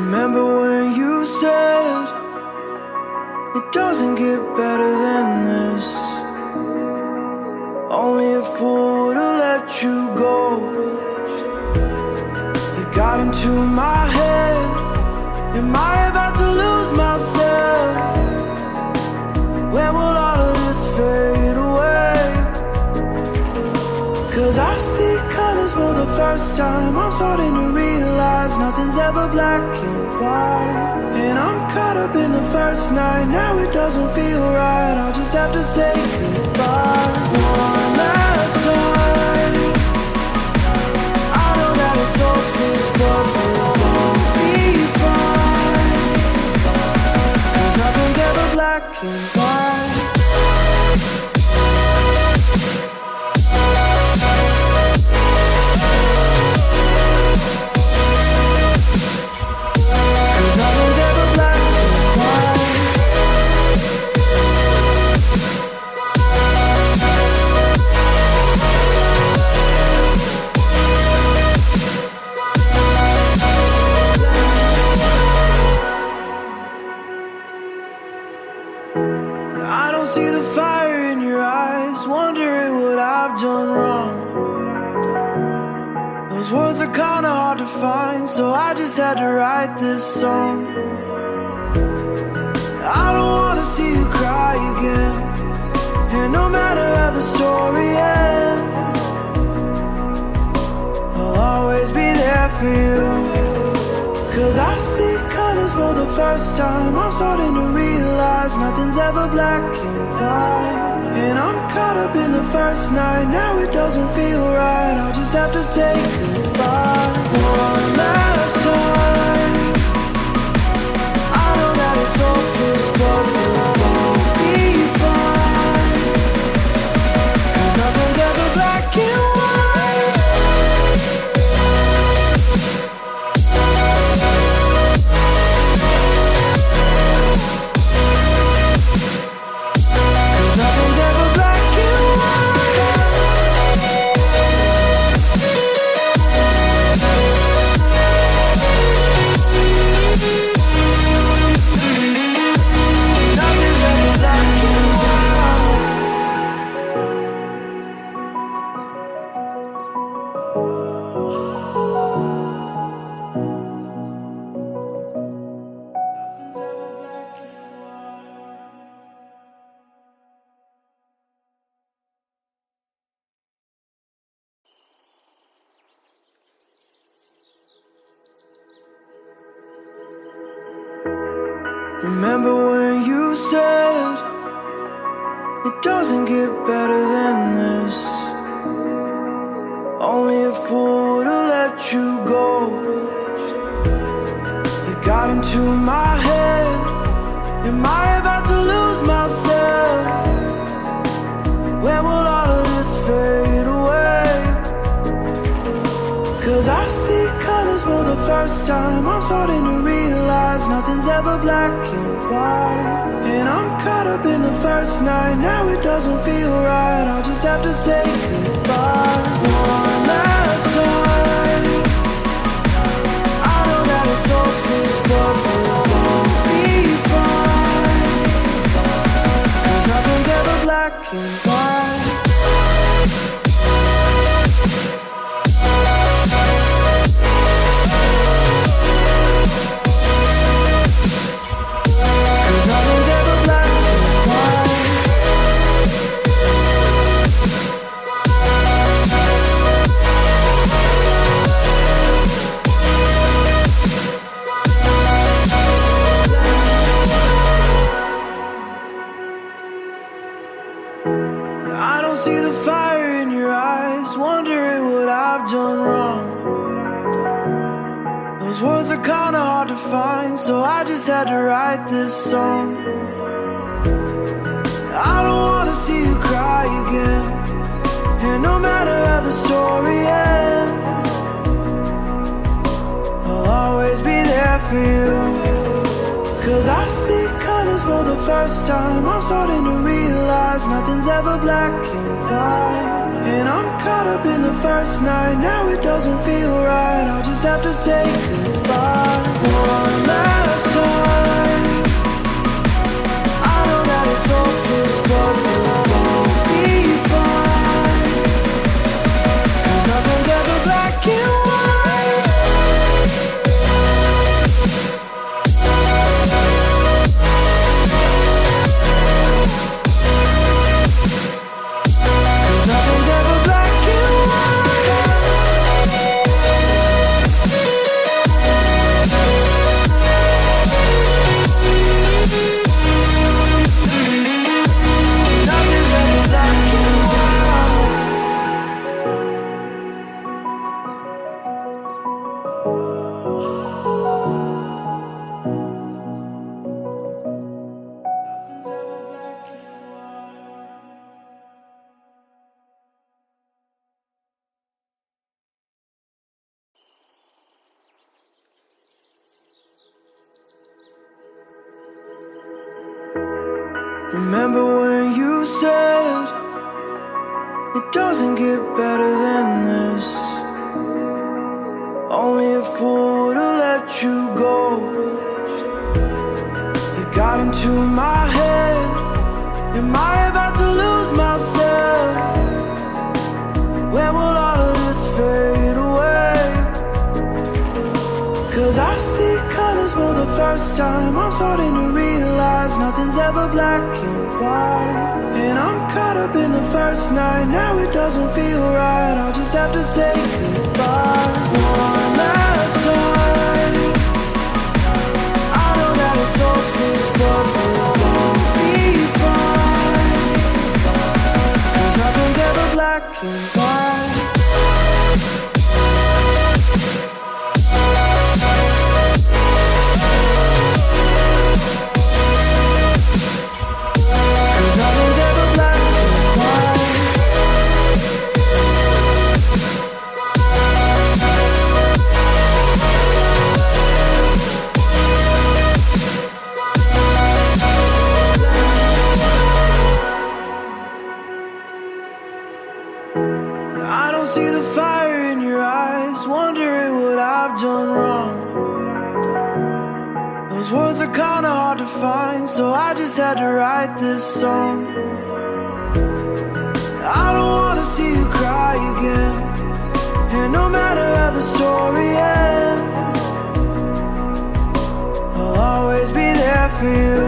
Remember when you said it doesn't get better than this? Only a fool would've let you go. You got into my head. Am I about to lose myself? When will all of this fade away? 'Cause I see colors for the first time. I'm starting to realize nothing's ever black and white. And I'm caught up in the first night. Now it doesn't feel right. I'll just have to say goodbye one last time. I know that it's hopeless, but we'll both be fine. 'Cause nothing's ever black and white. See the fire in your eyes, wondering what I've done wrong. Those words are kinda hard to find, so I just had to write this song. I don't wanna see you cry again, and no matter how the story ends, I'll always be there for you. 'Cause I see colors for the first time. I'm starting to realize nothing's ever black and white. And I'm caught up in the first night. Now it doesn't feel right. I'll just have to say goodbye one last time. I know that it's hopeless, but we'll both be fine. 'Cause nothing's ever black and white. Remember when you said it doesn't get better than this? Only a fool would've let you go. You got into my head. Am I about to lose myself? When will all of this fade away? 'Cause I see colors for the first time. I'm starting to realize nothing's ever black and white. And I'm caught up in the first night. Now it doesn't feel right. I'll just have to say goodbye one last time. I know that it's hopeless, but we'll both be fine. 'Cause nothing's ever black and white. See the fire in your eyes, wondering what I've done wrong. Those words are kinda hard to find, so I just had to write this song. I don't wanna see you cry again, and no matter how the story ends, I'll always be there for you. 'Cause I see colors for the first time. I'm starting to realize nothing's ever black and white. And I'm caught up in the first first night, now it doesn't feel right. I'll just have to say goodbye one last time. I know that it's hopeless, but we'll both be fine. 'Cause nothing's ever black and white. Remember when you said it doesn't get better than this? Only a fool would've let you go. You got into my head. Am I about to lose myself? When will all of this fade away? 'Cause I see colors for the first time. I'm starting to realize nothing's ever black and white. And I'm caught up in the first night, now it doesn't feel right. I'll just have to say goodbye one last time. I know that it's hopeless, but we'll both be fine. 'Cause nothing's ever black and white. See the fire in your eyes, wondering what I've done wrong. Those words are kinda hard to find, so I just had to write this song. I don't wanna see you cry again, and no matter how the story ends, I'll always be there for you.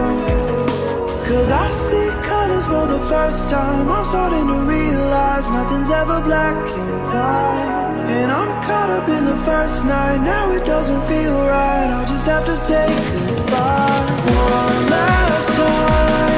'Cause I see colors for the first time. I'm starting to realize nothing's ever black and white. And I'm caught up in the first night, now it doesn't feel right. I'll just have to say goodbye one last time.